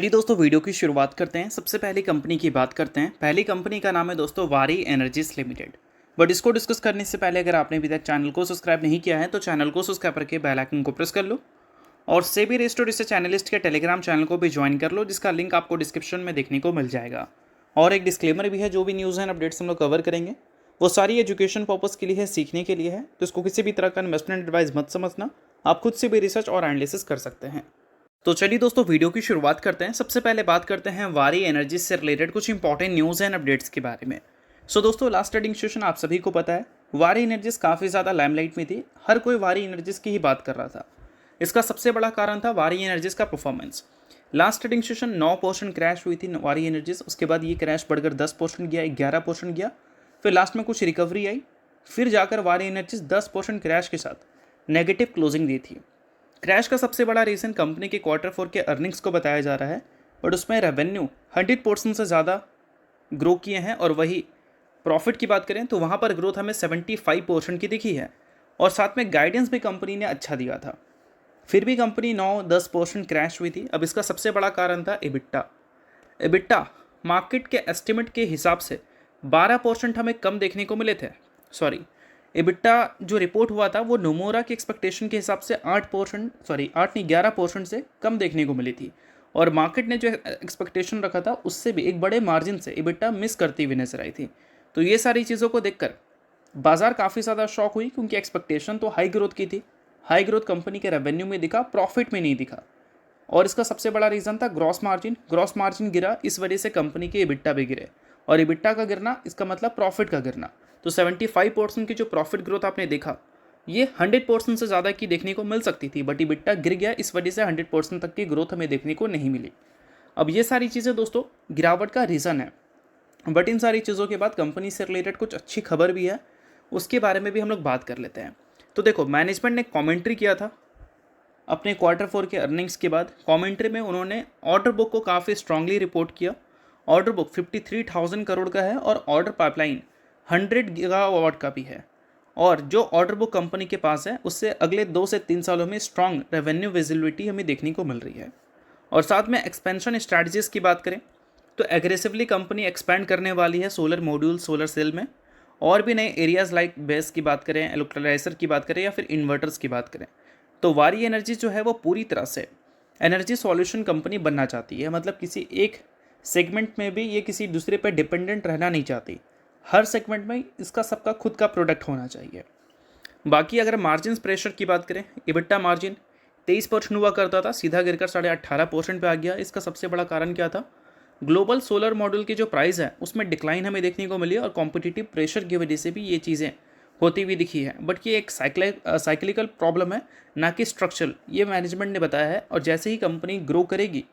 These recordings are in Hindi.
चलिए दोस्तों वीडियो की शुरुआत करते हैं। सबसे पहली कंपनी की बात करते हैं। पहली कंपनी का नाम है दोस्तों वारी एनर्जीज लिमिटेड। बट इसको डिस्कस करने से पहले अगर आपने अभी तक चैनल को सब्सक्राइब नहीं किया है तो चैनल को सब्सक्राइब करके बेल आइकन को प्रेस कर लो और सेबी रजिस्टर्ड रिसर्च एनालिस्ट के टेलीग्राम चैनल को भी ज्वाइन कर लो, जिसका लिंक आपको डिस्क्रिप्शन में देखने को मिल जाएगा। और एक डिस्क्लेमर भी है, जो भी न्यूज़ एंड अपडेट्स हम लोग कवर करेंगे वो सारी एजुकेशन पर्पज़ के लिए है, सीखने के लिए है। तो इसको किसी भी तरह का इन्वेस्टमेंट एडवाइस मत समझना, आप खुद से भी रिसर्च और एनालिसिस कर सकते हैं। तो चलिए दोस्तों वीडियो की शुरुआत करते हैं। सबसे पहले बात करते हैं वारी एनर्जी से रिलेटेड कुछ इंपॉर्टेंट न्यूज़ एंड अपडेट्स के बारे में। दोस्तों लास्ट ट्रेडिंग सेशन आप सभी को पता है, वारी एनर्जीज काफ़ी ज़्यादा लाइमलाइट में थी। हर कोई वारी एनर्जीज की ही बात कर रहा था। इसका सबसे बड़ा कारण था वारी एनर्जीज का performance. Last trading session 9% crash हुई थी वारी एनर्जीज। उसके बाद ये क्रैश बढ़कर 10% गया, 11% गया, फिर लास्ट में कुछ रिकवरी आई, फिर जाकर वारी एनर्जीज 10% क्रैश के साथ नेगेटिव क्लोजिंग दी थी। क्रैश का सबसे बड़ा रीज़न कंपनी के Q4 के अर्निंग्स को बताया जा रहा है, बट उसमें रेवेन्यू 100% से ज़्यादा ग्रो किए हैं। और वही प्रॉफिट की बात करें तो वहाँ पर ग्रोथ हमें 75% की दिखी है। और साथ में गाइडेंस भी कंपनी ने अच्छा दिया था। फिर भी कंपनी 9-10% क्रैश हुई थी। अब इसका सबसे बड़ा कारण था एबिट्टा। एबिट्टा मार्केट के एस्टिमेट के हिसाब से 12% हमें कम देखने को मिले थे। एबिट्टा जो रिपोर्ट हुआ था वो नोमोरा की एक्सपेक्टेशन के हिसाब से 11% से कम देखने को मिली थी। और मार्केट ने जो एक्सपेक्टेशन रखा था उससे भी एक बड़े मार्जिन से एबिट्टा मिस करती हुई नजर आई थी। तो ये सारी चीज़ों को देखकर बाजार काफ़ी ज़्यादा शॉक हुई, क्योंकि एक्सपेक्टेशन तो हाई ग्रोथ की थी। हाई ग्रोथ कंपनी के रेवेन्यू में दिखा, प्रॉफिट में नहीं दिखा। और इसका सबसे बड़ा रीज़न था ग्रॉस मार्जिन। ग्रॉस मार्जिन गिरा, इस वजह से कंपनी के एबिट्टा भी गिरे। और एबिट्टा का गिरना इसका मतलब प्रॉफिट का गिरना। तो 75% की जो प्रॉफिट ग्रोथ आपने देखा, ये 100% से ज़्यादा की देखने को मिल सकती थी, बट एबिट्टा गिर गया, इस वजह से 100% तक की ग्रोथ हमें देखने को नहीं मिली। अब ये सारी चीज़ें दोस्तों गिरावट का रीज़न है। बट इन सारी चीज़ों के बाद कंपनी से रिलेटेड कुछ अच्छी खबर भी है, उसके बारे में भी हम लोग बात कर लेते हैं। तो देखो, मैनेजमेंट ने कॉमेंट्री किया था अपने Q4 के अर्निंग्स के बाद। कमेंट्री में उन्होंने ऑर्डर बुक को काफ़ी स्ट्रांगली रिपोर्ट किया। ऑर्डर बुक 53,000 करोड़ का है और ऑर्डर पाइपलाइन 100 गीगावाट का भी है। और जो ऑर्डर बुक कंपनी के पास है उससे अगले 2 से 3 सालों में स्ट्रांग रेवेन्यू विजिबिलिटी हमें देखने को मिल रही है। और साथ में एक्सपेंशन स्ट्रैटेजीज की बात करें तो एग्रेसिवली कंपनी एक्सपैंड करने वाली है सोलर मॉड्यूल, सोलर सेल में। और भी नए एरियाज़ लाइक बेस की बात करें, इलेक्ट्रोलाइजर की बात करें या फिर इन्वर्टर्स की बात करें, तो वारी एनर्जी जो है वो पूरी तरह से एनर्जी सॉल्यूशन कंपनी बनना चाहती है। मतलब किसी एक सेगमेंट में भी ये किसी दूसरे पर डिपेंडेंट रहना नहीं चाहती। हर सेगमेंट में इसका सबका खुद का प्रोडक्ट होना चाहिए। बाकी अगर मार्जिन प्रेशर की बात करें, एबिट्टा मार्जिन 23% हुआ करता था, सीधा गिरकर 18.5% पे आ गया। इसका सबसे बड़ा कारण क्या था? ग्लोबल सोलर मॉड्यूल की जो प्राइस है उसमें डिक्लाइन हमें देखने को मिली और कॉम्पिटिटिव प्रेशर की वजह से भी ये चीज़ें होती हुई दिखी है। बट ये एक साइक्लिकल प्रॉब्लम है, ना कि स्ट्रक्चरल, ये मैनेजमेंट ने बताया है। और जैसे ही कंपनी ग्रो करेगी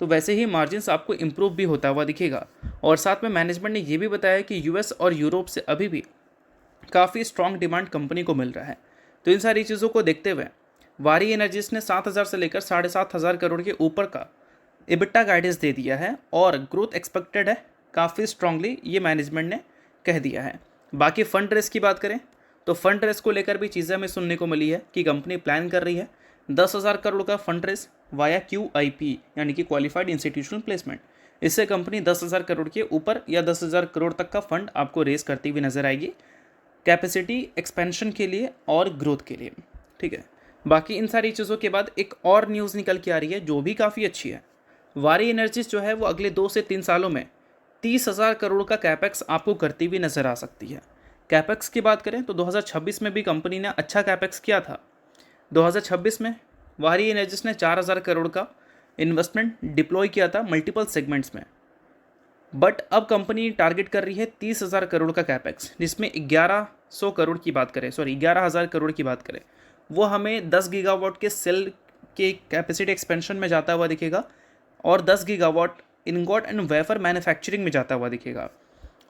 तो वैसे ही मार्जिन्स आपको इम्प्रूव भी होता हुआ दिखेगा। और साथ में मैनेजमेंट ने ये भी बताया कि यूएस और यूरोप से अभी भी काफ़ी स्ट्रॉन्ग डिमांड कंपनी को मिल रहा है। तो इन सारी चीज़ों को देखते हुए वारी एनर्जीज ने 7,000 से लेकर 7,500 करोड़ के ऊपर का एबिट्टा गाइडेंस दे दिया है और ग्रोथ एक्सपेक्टेड है काफ़ी स्ट्रांगली, ये मैनेजमेंट ने कह दिया है। बाकी फंड रेस की बात करें तो फंड रेस को लेकर भी चीज़ें हमें सुनने को मिली है कि कंपनी प्लान कर रही है 10,000 करोड़ का फंड रेस वाया QIP, यानी कि क्वालिफाइड इंस्टीट्यूशनल प्लेसमेंट। इससे कंपनी 10,000 करोड़ के ऊपर या 10,000 करोड़ तक का फंड आपको रेस करती हुई नजर आएगी, कैपेसिटी एक्सपेंशन के लिए और ग्रोथ के लिए। ठीक है। बाकी इन सारी चीज़ों के बाद एक और न्यूज़ निकल के आ रही है जो भी काफ़ी अच्छी है। वारी एनर्जीज जो है वो अगले 2 से 3 सालों में 30,000 करोड़ का कैपेक्स आपको करती हुई नजर आ सकती है। कैपेक्स की बात करें तो 2026 में भी कंपनी ने अच्छा कैपेक्स किया था। 2026 में वारी एनर्जीज ने 4,000 करोड़ का इन्वेस्टमेंट डिप्लॉय किया था मल्टीपल सेगमेंट्स में। बट अब कंपनी टारगेट कर रही है 30,000 करोड़ का कैपेक्स, जिसमें 1100 करोड़ की बात करें, 11,000 करोड़ की बात करें, वो हमें 10 गीगावाट के सेल के कैपेसिटी एक्सपेंशन में जाता हुआ दिखेगा और 10 gigawatt ingot and wafer manufacturing में जाता हुआ दिखेगा।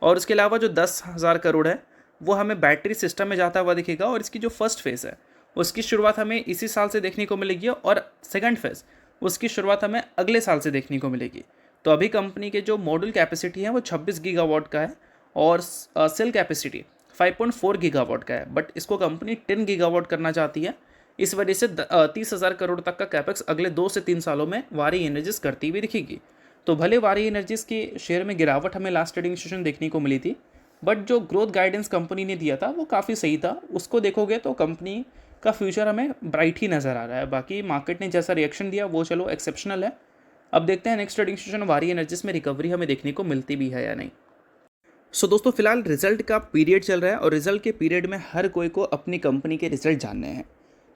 और उसके अलावा जो 10,000 करोड़ है वो हमें बैटरी सिस्टम में जाता हुआ दिखेगा। और इसकी जो फर्स्ट फेज़ है उसकी शुरुआत हमें इसी साल से देखने को मिलेगी और सेकंड फेज़ उसकी शुरुआत हमें अगले साल से देखने को मिलेगी। तो अभी कंपनी के जो मॉड्यूल कैपेसिटी है वो 26 गीगावाट का है और सेल कैपेसिटी 5.4 गीगावाट का है। बट इसको कंपनी 10 गीगावाट करना चाहती है इस वजह से 30,000 करोड़ तक का कैपेक्स अगले 2 से 3 सालों में वारी एनर्जीज करती हुई दिखेगी। तो भले वारी एनर्जीज के शेयर में गिरावट हमें लास्ट ट्रेडिंग सेशन देखने को मिली थी, बट जो ग्रोथ गाइडेंस कंपनी ने दिया था वो काफ़ी सही था। उसको देखोगे तो कंपनी का फ्यूचर हमें ब्राइट ही नज़र आ रहा है। बाकी मार्केट ने जैसा रिएक्शन दिया वो चलो एक्सेप्शनल है। अब देखते हैं नेक्स्ट ट्रेडिंग सेशन वारी एनर्जीज में रिकवरी हमें देखने को मिलती भी है या नहीं। दोस्तों फिलहाल रिजल्ट का पीरियड चल रहा है और रिजल्ट के पीरियड में हर कोई को अपनी कंपनी के रिजल्ट जानने हैं।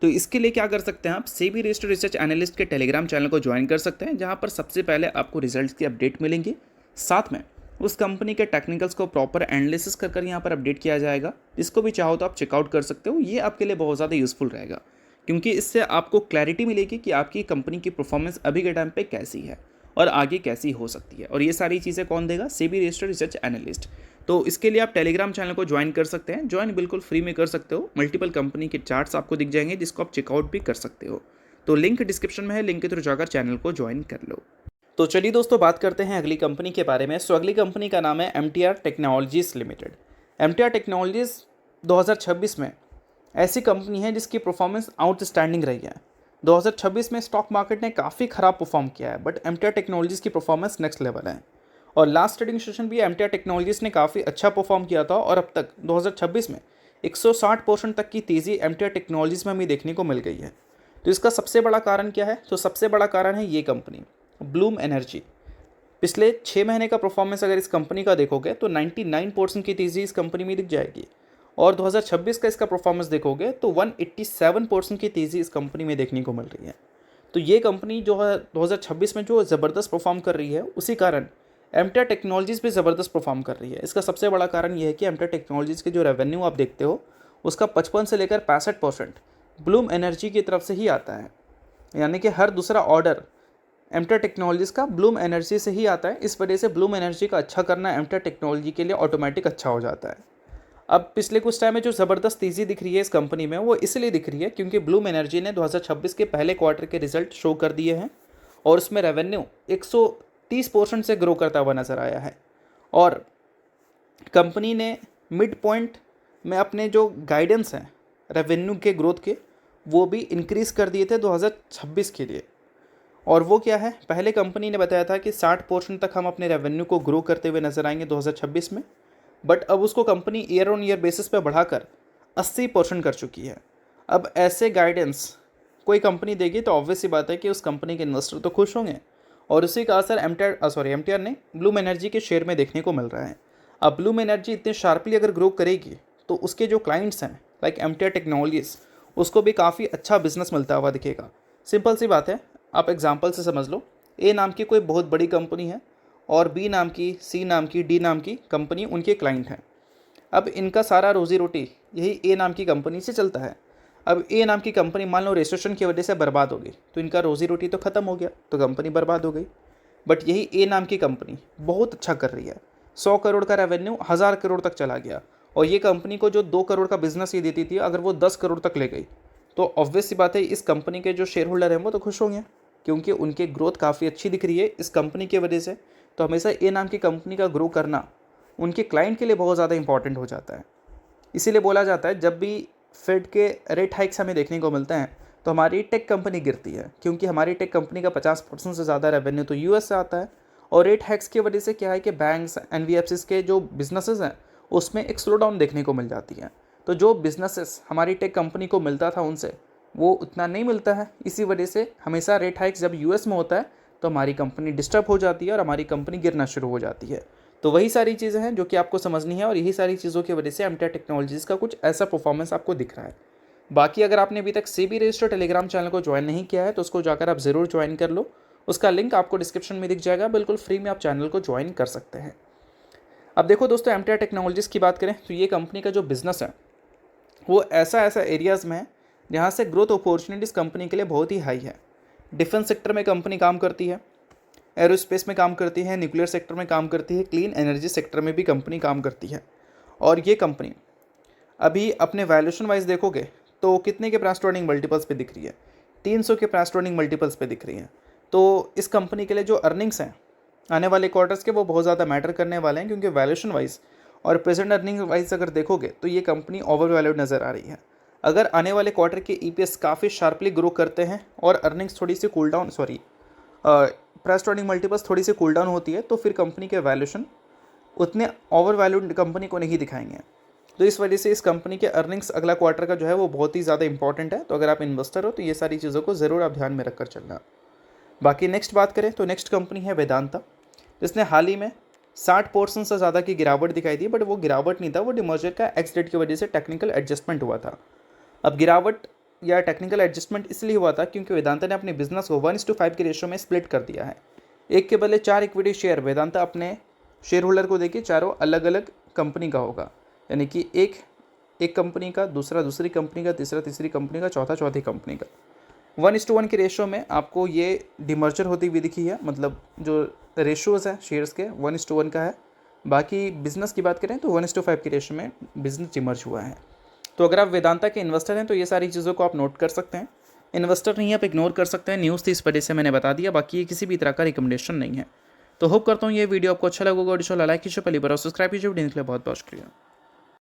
तो इसके लिए क्या कर सकते हैं, आप सेबी रजिस्टर्ड रिसर्च एनालिस्ट के टेलीग्राम चैनल को ज्वाइन कर सकते हैं, जहां पर सबसे पहले आपको रिजल्ट्स की अपडेट मिलेंगी। साथ में उस कंपनी के टेक्निकल्स को प्रॉपर एनालिसिस कर यहाँ पर अपडेट किया जाएगा। इसको भी चाहो तो आप चेकआउट कर सकते हो। ये आपके लिए बहुत ज़्यादा यूजफुल रहेगा, क्योंकि इससे आपको क्लैरिटी मिलेगी कि आपकी कंपनी की परफॉर्मेंस अभी के टाइम पे कैसी है और आगे कैसी हो सकती है। और ये सारी चीज़ें कौन देगा, सेबी रजिस्टर्ड रिसर्च एनालिस्ट। तो इसके लिए आप टेलीग्राम चैनल को ज्वाइन कर सकते हैं। ज्वाइन बिल्कुल फ्री में कर सकते हो। मल्टीपल कंपनी के चार्ट्स आपको दिख जाएंगे, जिसको आप चेकआउट भी कर सकते हो। तो लिंक डिस्क्रिप्शन में है, लिंक के थ्रू जाकर चैनल को ज्वाइन कर लो। तो चलिए दोस्तों बात करते हैं अगली कंपनी के बारे में। अगली कंपनी का नाम है MTR technologies limited. MTR technologies 2026 में ऐसी कंपनी है जिसकी परफॉर्मेंस आउटस्टैंडिंग रही है। 2026 में स्टॉक मार्केट ने काफ़ी ख़राब परफॉर्म किया है, बट MTR टेक्नोलॉजीज़ की परफॉर्मेंस नेक्स्ट लेवल है। और लास्ट ट्रेडिंग सेशन भी MTR टेक्नोलॉजीज़ ने काफ़ी अच्छा परफॉर्म किया था और अब तक 2026 में 160% तक की तेज़ी MTR टेक्नोलॉजीज़ में हमें देखने को मिल गई है। तो इसका सबसे बड़ा कारण क्या है, तो सबसे बड़ा कारण है ये कंपनी ब्लूम एनर्जी। पिछले 6 महीने का परफॉर्मेंस अगर इस कंपनी का देखोगे तो 99% की तेज़ी इस कंपनी में दिख जाएगी। और 2026 का इसका परफॉर्मेंस देखोगे तो 187% की तेज़ी इस कंपनी में देखने को मिल रही है। तो ये कंपनी जो है 2026 में जो ज़बरदस्त परफॉर्म कर रही है, उसी कारण MTR टेक्नोलॉजीज़ भी ज़बरदस्त परफॉर्म कर रही है। इसका सबसे बड़ा कारण ये है कि MTR टेक्नोलॉजीज़ के जो रेवेन्यू आप देखते हो, उसका 55 से लेकर 65% ब्लूम एनर्जी की तरफ से ही आता है। यानी कि हर दूसरा ऑर्डर MTR टेक्नोलॉजीज़ का ब्लूम एनर्जी से ही आता है। इस वजह से ब्लूम एनर्जी का अच्छा करना MTR टेक्नोलॉजी के लिए ऑटोमेटिक अच्छा हो जाता है। अब पिछले कुछ टाइम में जो ज़बरदस्त तेज़ी दिख रही है इस कंपनी में, वो इसलिए दिख रही है क्योंकि ब्लूम एनर्जी ने 2026 के पहले क्वार्टर के रिजल्ट शो कर दिए हैं और उसमें रेवेन्यू 130% से ग्रो करता हुआ नज़र आया है। और कंपनी ने मिड पॉइंट में अपने जो गाइडेंस हैं रेवेन्यू के ग्रोथ के, वो भी इंक्रीज़ कर दिए थे 2026 के लिए। और वो क्या है, पहले कंपनी ने बताया था कि 60% तक हम अपने रेवेन्यू को ग्रो करते हुए नजर आएंगे 2026 में, बट अब उसको company year on year basis पे बढ़ाकर 80% कर चुकी है। अब ऐसे गाइडेंस कोई कंपनी देगी तो ऑब्वियस सी बात है कि उस कंपनी के इन्वेस्टर तो खुश होंगे, और उसी का असर MTR ने ब्लूम एनर्जी के शेयर में देखने को मिल रहा है। अब ब्लूम एनर्जी इतने शार्पली अगर ग्रो करेगी तो उसके जो क्लाइंट्स हैं लाइक MTR टेक्नोलॉजीज़, उसको भी काफ़ी अच्छा बिजनेस मिलता हुआ दिखेगा। सिंपल सी बात है, आप एग्जांपल से समझ लो, A नाम की कोई बहुत बड़ी कंपनी है और B नाम की, C नाम की, D नाम की कंपनी उनके क्लाइंट हैं। अब इनका सारा रोजी रोटी यही A नाम की कंपनी से चलता है। अब A नाम की कंपनी मान लो रजिस्ट्रेशन की वजह से बर्बाद हो गई, तो इनका रोजी रोटी तो ख़त्म हो गया, तो कंपनी बर्बाद हो गई। बट यही A नाम की कंपनी बहुत अच्छा कर रही है, 100 करोड़ का रेवेन्यू 1000 करोड़ तक चला गया, और ये कंपनी को जो 2 करोड़ का बिजनेस ये देती थी, अगर वो 10 करोड़ तक ले गई, तो ऑब्वियस सी बात है इस कंपनी के जो शेयर होल्डर हैं वो तो खुश होंगे, क्योंकि उनके ग्रोथ काफ़ी अच्छी दिख रही है इस कंपनी की वजह से। तो हमेशा A नाम की कंपनी का ग्रो करना उनके क्लाइंट के लिए बहुत ज़्यादा इंपॉर्टेंट हो जाता है। इसीलिए बोला जाता है जब भी फेड के रेट हाइक्स हमें देखने को मिलते हैं तो हमारी टेक कंपनी गिरती है, क्योंकि हमारी टेक कंपनी का 50% से ज़्यादा रेवेन्यू तो US से आता है। और रेट हाइक्स की वजह से क्या है कि बैंक्स, NBFCs के जो बिजनेसेस हैं उसमें एक स्लो डाउन देखने को मिल जाती है। तो जो बिजनेसेस हमारी टेक कंपनी को मिलता था उनसे वो उतना नहीं मिलता है। इसी वजह से हमेशा रेट हाइक्स जब US में होता है तो हमारी कंपनी डिस्टर्ब हो जाती है और हमारी कंपनी गिरना शुरू हो जाती है। तो वही सारी चीज़ें हैं जो कि आपको समझनी है, और यही सारी चीज़ों की वजह से MTR टेक्नोलॉजीज़ का कुछ ऐसा परफॉर्मेंस आपको दिख रहा है। बाकी अगर आपने अभी तक सेबी रजिस्टर्ड टेलीग्राम चैनल को ज्वाइन नहीं किया है तो उसको जाकर आप ज़रूर ज्वाइन कर लो। उसका लिंक आपको डिस्क्रिप्शन में दिख जाएगा, बिल्कुल फ्री में आप चैनल को ज्वाइन कर सकते हैं। अब देखो दोस्तों, MTR टेक्नोलॉजीज़ की बात करें तो ये कंपनी का जो बिज़नेस है वो ऐसा एरियाज़ में है जहाँ से ग्रोथ अपॉर्चुनिटीज़ कंपनी के लिए बहुत ही हाई है। डिफेंस सेक्टर में कंपनी काम करती है, एरोस्पेस में काम करती है, न्यूक्लियर सेक्टर में काम करती है, क्लीन एनर्जी सेक्टर में भी कंपनी काम करती है। और ये कंपनी अभी अपने वैल्यूएशन वाइज देखोगे तो कितने के प्राइस टू अर्निंग मल्टीपल्स पे दिख रही है, 300 के प्राइस टू अर्निंग मल्टीपल्स पे दिख रही है। तो इस कंपनी के लिए जो अर्निंग्स हैं आने वाले क्वार्टर्स के वो बहुत ज़्यादा मैटर करने वाले हैं, क्योंकि वैल्यूएशन वाइज और प्रेजेंट अर्निंग वाइज अगर देखोगे तो ये कंपनी ओवर वैल्यूड नज़र आ रही है। अगर आने वाले क्वार्टर के ईपीएस काफ़ी शार्पली ग्रो करते हैं और अर्निंग्स थोड़ी सी cool down price to earning multiples थोड़ी सी कूल डाउन होती है, तो फिर कंपनी के वैल्यूशन उतने ओवर वैल्यूड कंपनी को नहीं दिखाएंगे। तो इस वजह से इस कंपनी के अर्निंग्स अगला क्वार्टर का जो है वो बहुत ही ज़्यादा इंपॉर्टेंट है। तो अगर आप इन्वेस्टर हो तो ये सारी चीज़ों को ज़रूर आप ध्यान में रखकर चलना। बाकी नेक्स्ट बात करें तो नेक्स्ट कंपनी है वेदांता, जिसने हाल ही में 60% से ज़्यादा की गिरावट दिखाई दी, बट वो गिरावट नहीं था, वो डिमर्जर का एक्स डेट की वजह से टेक्निकल एडजस्टमेंट हुआ था। अब गिरावट या टेक्निकल एडजस्टमेंट इसलिए हुआ था क्योंकि वेदांता ने अपने बिजनेस को 1:5 के रेशियो में स्प्लिट कर दिया है। एक के बदले 4 इक्विटी शेयर वेदांता अपने शेयर होल्डर को देके चारों अलग अलग कंपनी का होगा, यानी कि एक कंपनी का, दूसरा दूसरी कंपनी का, तीसरा तीसरी कंपनी का, चौथा चौथी कंपनी का। 1:1 के रेशियो में आपको ये डिमर्जर होती हुई दिखी है, मतलब जो रेशियोज़ हैं शेयर्स के 1:1 का है। बाकी बिजनेस की बात करें तो 1:5 के रेशियो में बिजनेस डिमर्ज हुआ है। तो अगर आप वेदांता के इन्वेस्टर हैं तो ये सारी चीज़ों को आप नोट कर सकते हैं। इन्वेस्टर नहीं आप इग्नोर कर सकते हैं, न्यूज़ थी इस वजह से मैंने बता दिया, बाकी ये किसी भी तरह का रिकमेंडेशन नहीं है। तो होप करता हूँ ये वीडियो आपको अच्छा लगेगा। लाइक कीजिए, पहली बार सब्सक्राइब कीजिए। वीडियो के लिए बहुत बहुत शुक्रिया।